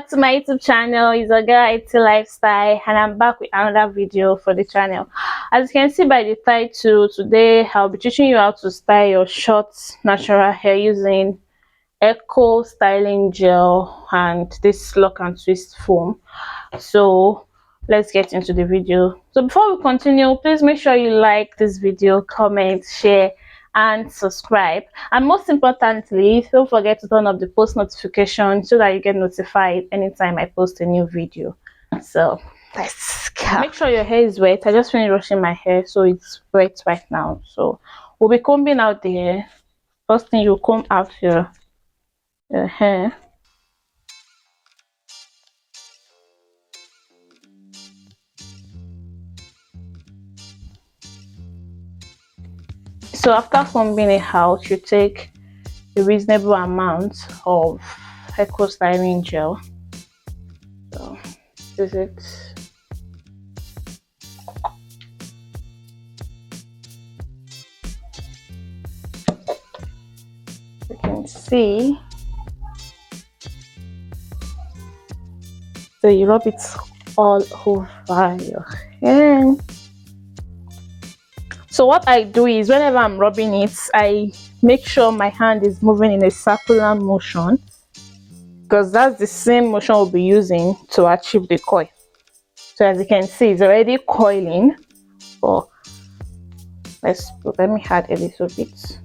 back to my YouTube channel. It's a girl IT lifestyle, and I'm back with another video for the channel. As you can see by the title, today I'll be teaching you how to style your short natural hair using Eco styling gel and this lock and twist foam. So let's get into the video. So before we continue, please make sure you like this video, comment, share and subscribe, and most importantly, don't forget to turn on the post notification so that you get notified anytime I post a new video. So let's go. Make sure your hair is wet. I just finished washing my hair, so it's wet right now. So we'll be combing out the hair. First thing, you comb out your hair. So after combing it out, you take a reasonable amount of Eco styling gel. So this is it. You can see. So you rub it all over your hair. So what I do is, whenever I'm rubbing it, I make sure my hand is moving in a circular motion, because that's the same motion we'll be using to achieve the coil. So as you can see, it's already coiling. But let me add a little bit.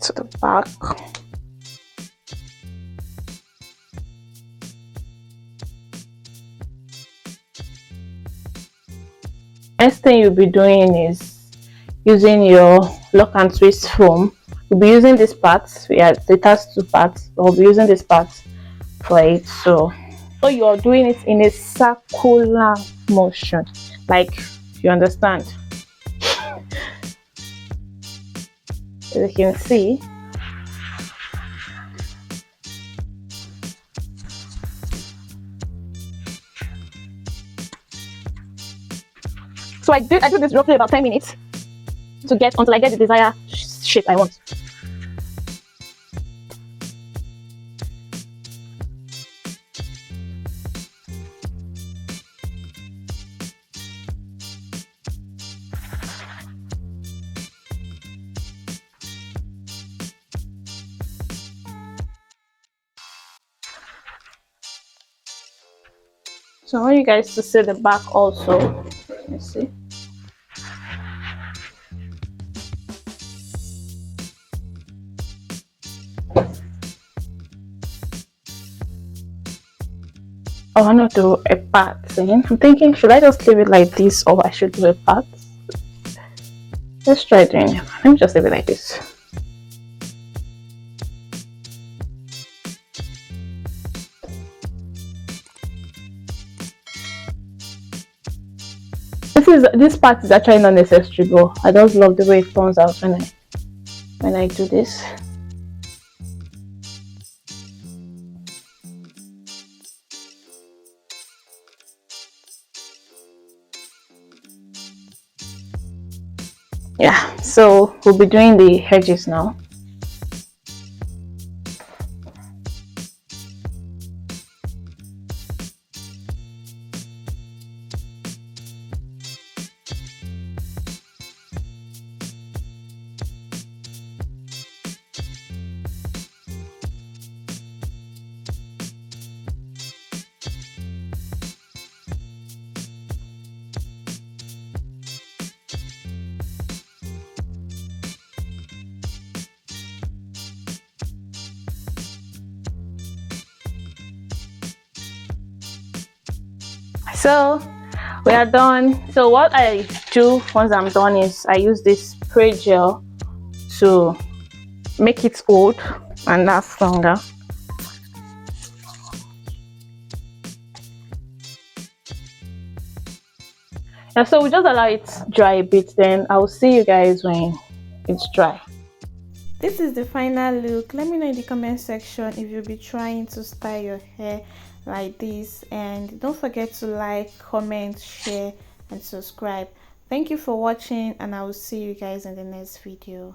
To the back. Next thing you'll be doing is using your lock and twist foam. We'll be using this part. It has two parts. We'll be using this part for it. So you're doing it in a circular motion, like, you understand. As you can see, so I do this roughly about 10 minutes to get until I get the desired shape I want. So I want you guys to see the back also. Let's see. I want to do a part. I'm thinking, should I just leave it like this, or I should do a part? Let's try doing it. Let me just leave it like this. This part is actually not necessary, but I just love the way it turns out when I do this. Yeah, so we'll be doing the edges now. So we are done. So what I do once I'm done is I use this spray gel to make it hold and last longer. And so we just allow it dry a bit, then I'll see you guys when it's dry. This is the final look. Let me know in the comment section if you'll be trying to style your hair like this, and don't forget to like, comment, share and subscribe. Thank you for watching, and I will see you guys in the next video.